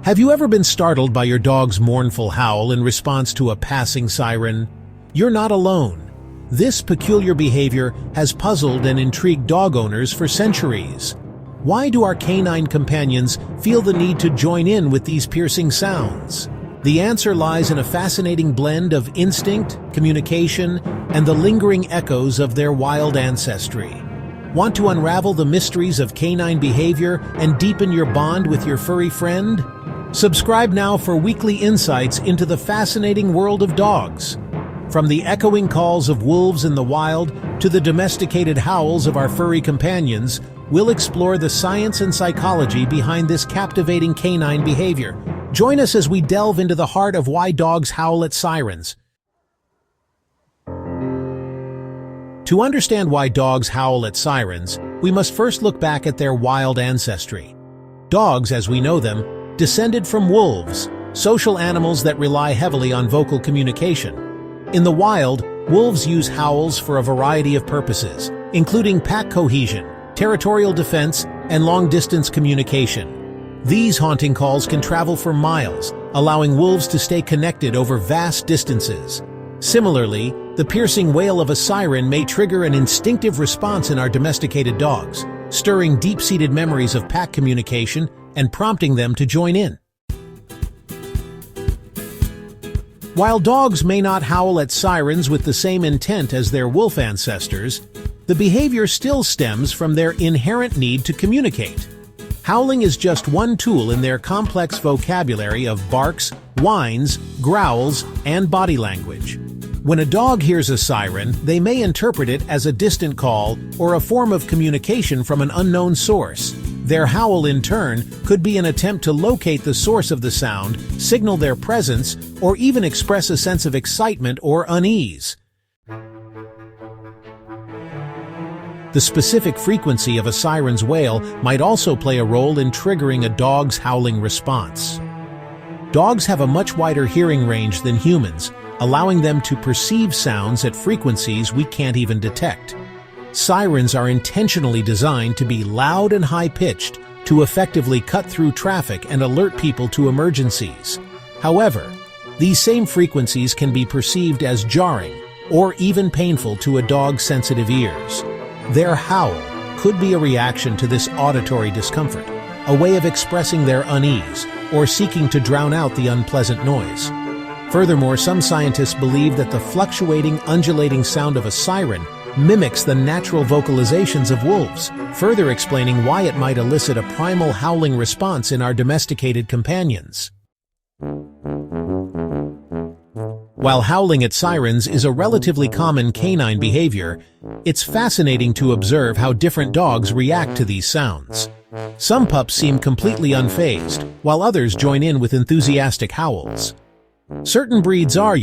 Have you ever been startled by your dog's mournful howl in response to a passing siren? You're not alone. This peculiar behavior has puzzled and intrigued dog owners for centuries. Why do our canine companions feel the need to join in with these piercing sounds? The answer lies in a fascinating blend of instinct, communication, and the lingering echoes of their wild ancestry. Want to unravel the mysteries of canine behavior and deepen your bond with your furry friend? Subscribe now for weekly insights into the fascinating world of dogs. From the echoing calls of wolves in the wild to the domesticated howls of our furry companions, we'll explore the science and psychology behind this captivating canine behavior. Join us as we delve into the heart of why dogs howl at sirens. To understand why dogs howl at sirens, we must first look back at their wild ancestry. Dogs, as we know them, descended from wolves, social animals that rely heavily on vocal communication. In the wild, wolves use howls for a variety of purposes, including pack cohesion, territorial defense, and long-distance communication. These haunting calls can travel for miles, allowing wolves to stay connected over vast distances. Similarly, the piercing wail of a siren may trigger an instinctive response in our domesticated dogs, stirring deep-seated memories of pack communication and prompting them to join in. While dogs may not howl at sirens with the same intent as their wolf ancestors, the behavior still stems from their inherent need to communicate. Howling is just one tool in their complex vocabulary of barks, whines, growls, and body language. When a dog hears a siren, they may interpret it as a distant call or a form of communication from an unknown source. Their howl, in turn, could be an attempt to locate the source of the sound, signal their presence, or even express a sense of excitement or unease. The specific frequency of a siren's wail might also play a role in triggering a dog's howling response. Dogs have a much wider hearing range than humans, allowing them to perceive sounds at frequencies we can't even detect. Sirens are intentionally designed to be loud and high-pitched to effectively cut through traffic and alert people to emergencies. However, these same frequencies can be perceived as jarring or even painful to a dog's sensitive ears. Their howl could be a reaction to this auditory discomfort, a way of expressing their unease or seeking to drown out the unpleasant noise. Furthermore, some scientists believe that the fluctuating, undulating sound of a siren mimics the natural vocalizations of wolves, further explaining why it might elicit a primal howling response in our domesticated companions. While howling at sirens is a relatively common canine behavior, it's fascinating to observe how different dogs react to these sounds. Some pups seem completely unfazed, while others join in with enthusiastic howls. Certain breeds are,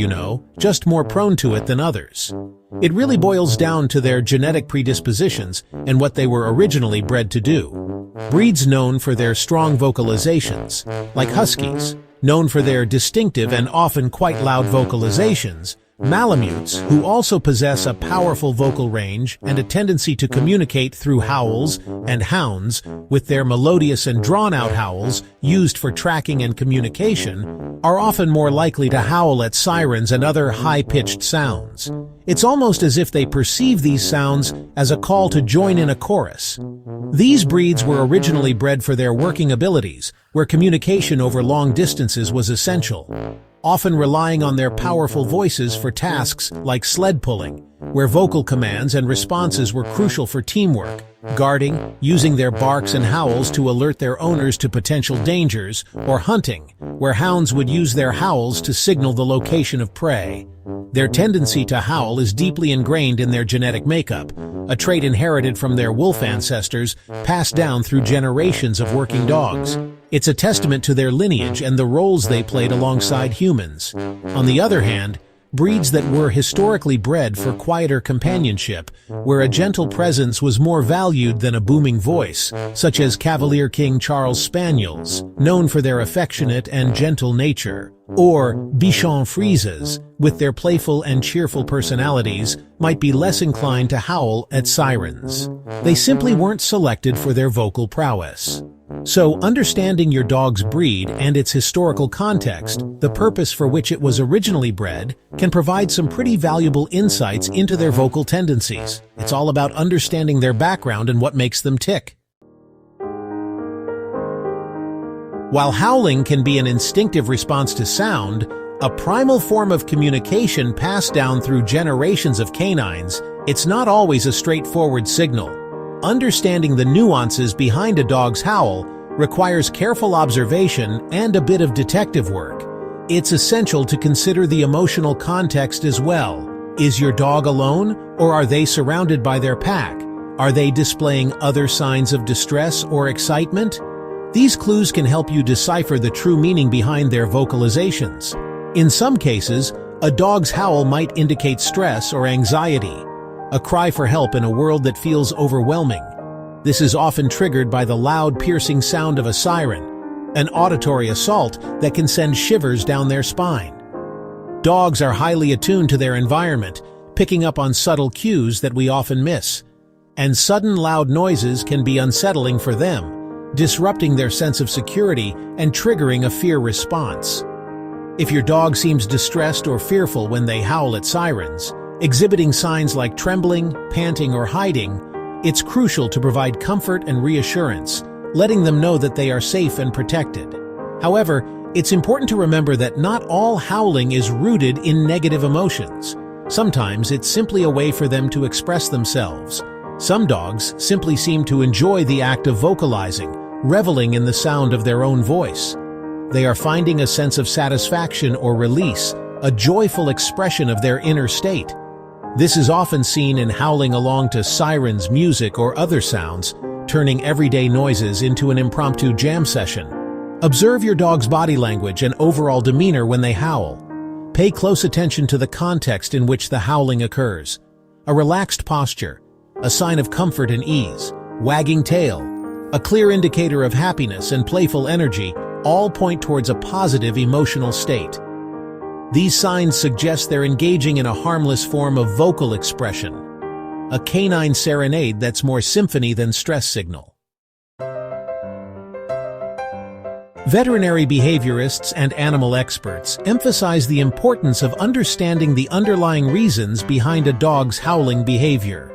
just more prone to it than others. It really boils down to their genetic predispositions and what they were originally bred to do. Breeds known for their strong vocalizations, like huskies, known for their distinctive and often quite loud vocalizations, Malamutes, who also possess a powerful vocal range and a tendency to communicate through howls, and hounds, with their melodious and drawn-out howls, used for tracking and communication, are often more likely to howl at sirens and other high-pitched sounds. It's almost as if they perceive these sounds as a call to join in a chorus. These breeds were originally bred for their working abilities, where communication over long distances was essential, often relying on their powerful voices for tasks like sled pulling, where vocal commands and responses were crucial for teamwork, guarding, using their barks and howls to alert their owners to potential dangers, or hunting, where hounds would use their howls to signal the location of prey. Their tendency to howl is deeply ingrained in their genetic makeup, a trait inherited from their wolf ancestors, passed down through generations of working dogs. It's a testament to their lineage and the roles they played alongside humans. On the other hand, breeds that were historically bred for quieter companionship, where a gentle presence was more valued than a booming voice, such as Cavalier King Charles Spaniels, known for their affectionate and gentle nature, Or Bichon Frises, with their playful and cheerful personalities, might be less inclined to howl at sirens. They simply weren't selected for their vocal prowess. So, understanding your dog's breed and its historical context, the purpose for which it was originally bred, can provide some pretty valuable insights into their vocal tendencies. It's all about understanding their background and what makes them tick. While howling can be an instinctive response to sound, a primal form of communication passed down through generations of canines, it's not always a straightforward signal. Understanding the nuances behind a dog's howl requires careful observation and a bit of detective work. It's essential to consider the emotional context as well. Is your dog alone, or are they surrounded by their pack? Are they displaying other signs of distress or excitement? These clues can help you decipher the true meaning behind their vocalizations. In some cases, a dog's howl might indicate stress or anxiety, a cry for help in a world that feels overwhelming. This is often triggered by the loud, piercing sound of a siren, an auditory assault that can send shivers down their spine. Dogs are highly attuned to their environment, picking up on subtle cues that we often miss. And sudden loud noises can be unsettling for them, disrupting their sense of security and triggering a fear response. If your dog seems distressed or fearful when they howl at sirens, exhibiting signs like trembling, panting, or hiding, it's crucial to provide comfort and reassurance, letting them know that they are safe and protected. However, it's important to remember that not all howling is rooted in negative emotions. Sometimes it's simply a way for them to express themselves. Some dogs simply seem to enjoy the act of vocalizing, reveling in the sound of their own voice. They are finding a sense of satisfaction or release, a joyful expression of their inner state. This is often seen in howling along to sirens, music, or other sounds, turning everyday noises into an impromptu jam session. Observe your dog's body language and overall demeanor when they howl. Pay close attention to the context in which the howling occurs. A relaxed posture, a sign of comfort and ease, wagging tail, a clear indicator of happiness and playful energy, all point towards a positive emotional state. These signs suggest they're engaging in a harmless form of vocal expression, a canine serenade that's more symphony than stress signal. Veterinary behaviorists and animal experts emphasize the importance of understanding the underlying reasons behind a dog's howling behavior.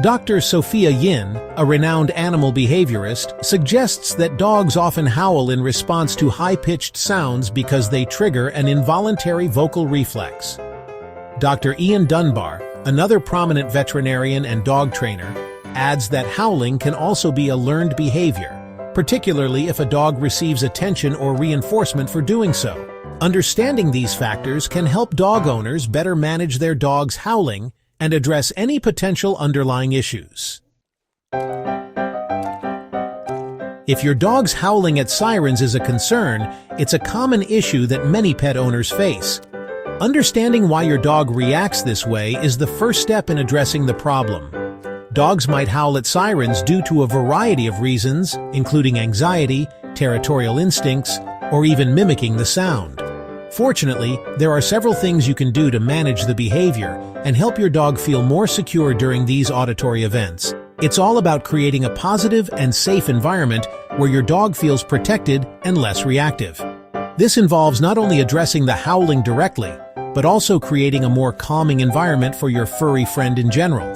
Dr. Sophia Yin, a renowned animal behaviorist, suggests that dogs often howl in response to high-pitched sounds because they trigger an involuntary vocal reflex. Dr. Ian Dunbar, another prominent veterinarian and dog trainer, adds that howling can also be a learned behavior, particularly if a dog receives attention or reinforcement for doing so. Understanding these factors can help dog owners better manage their dog's howling and address any potential underlying issues. If your dog's howling at sirens is a concern, it's a common issue that many pet owners face. Understanding why your dog reacts this way is the first step in addressing the problem. Dogs might howl at sirens due to a variety of reasons, including anxiety, territorial instincts, or even mimicking the sound. Fortunately, there are several things you can do to manage the behavior and help your dog feel more secure during these auditory events. It's all about creating a positive and safe environment where your dog feels protected and less reactive. This involves not only addressing the howling directly, but also creating a more calming environment for your furry friend in general.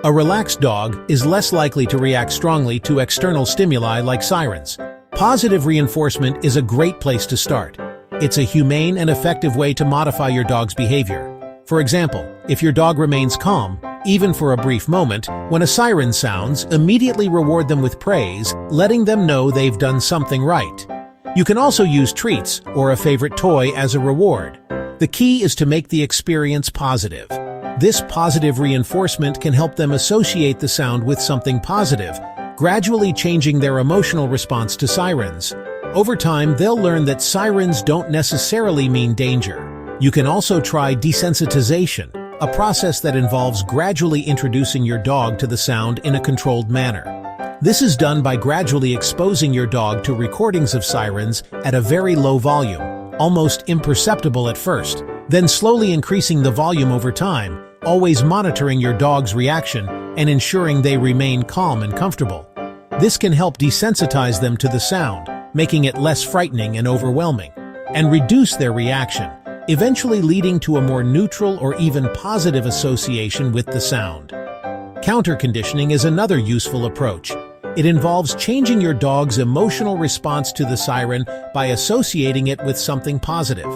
A relaxed dog is less likely to react strongly to external stimuli like sirens. Positive reinforcement is a great place to start. It's a humane and effective way to modify your dog's behavior. For example, if your dog remains calm, even for a brief moment, when a siren sounds, immediately reward them with praise, letting them know they've done something right. You can also use treats or a favorite toy as a reward. The key is to make the experience positive. This positive reinforcement can help them associate the sound with something positive, gradually changing their emotional response to sirens. Over time, they'll learn that sirens don't necessarily mean danger. You can also try desensitization, a process that involves gradually introducing your dog to the sound in a controlled manner. This is done by gradually exposing your dog to recordings of sirens at a very low volume, almost imperceptible at first, then slowly increasing the volume over time, always monitoring your dog's reaction and ensuring they remain calm and comfortable. This can help desensitize them to the sound, making it less frightening and overwhelming, and reduce their reaction, eventually leading to a more neutral or even positive association with the sound. Counter-conditioning is another useful approach. It involves changing your dog's emotional response to the siren by associating it with something positive.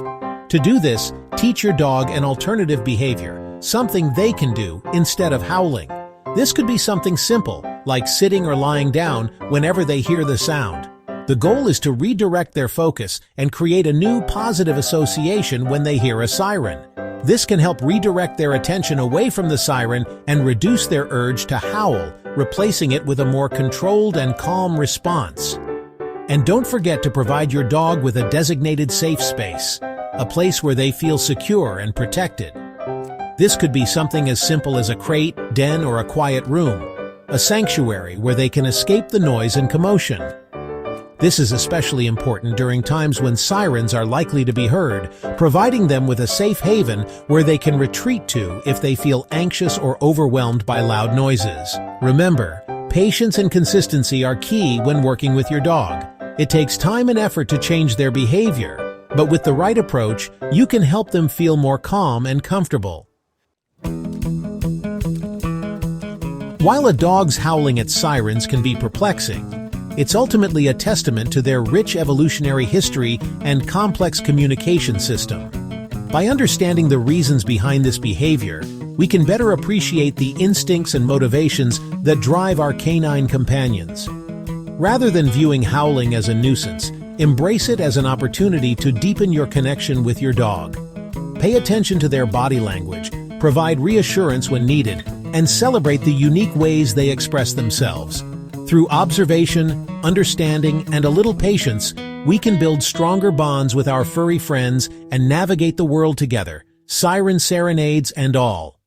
To do this, teach your dog an alternative behavior, something they can do instead of howling. This could be something simple, like sitting or lying down whenever they hear the sound. The goal is to redirect their focus and create a new positive association when they hear a siren. This can help redirect their attention away from the siren and reduce their urge to howl, replacing it with a more controlled and calm response. And don't forget to provide your dog with a designated safe space, a place where they feel secure and protected. This could be something as simple as a crate, den, or a quiet room, a sanctuary where they can escape the noise and commotion. This is especially important during times when sirens are likely to be heard, providing them with a safe haven where they can retreat to if they feel anxious or overwhelmed by loud noises. Remember, patience and consistency are key when working with your dog. It takes time and effort to change their behavior, but with the right approach, you can help them feel more calm and comfortable. While a dog's howling at sirens can be perplexing, it's ultimately a testament to their rich evolutionary history and complex communication system. By understanding the reasons behind this behavior, we can better appreciate the instincts and motivations that drive our canine companions. Rather than viewing howling as a nuisance, embrace it as an opportunity to deepen your connection with your dog. Pay attention to their body language, provide reassurance when needed, and celebrate the unique ways they express themselves. Through observation, understanding, and a little patience, we can build stronger bonds with our furry friends and navigate the world together, siren serenades and all.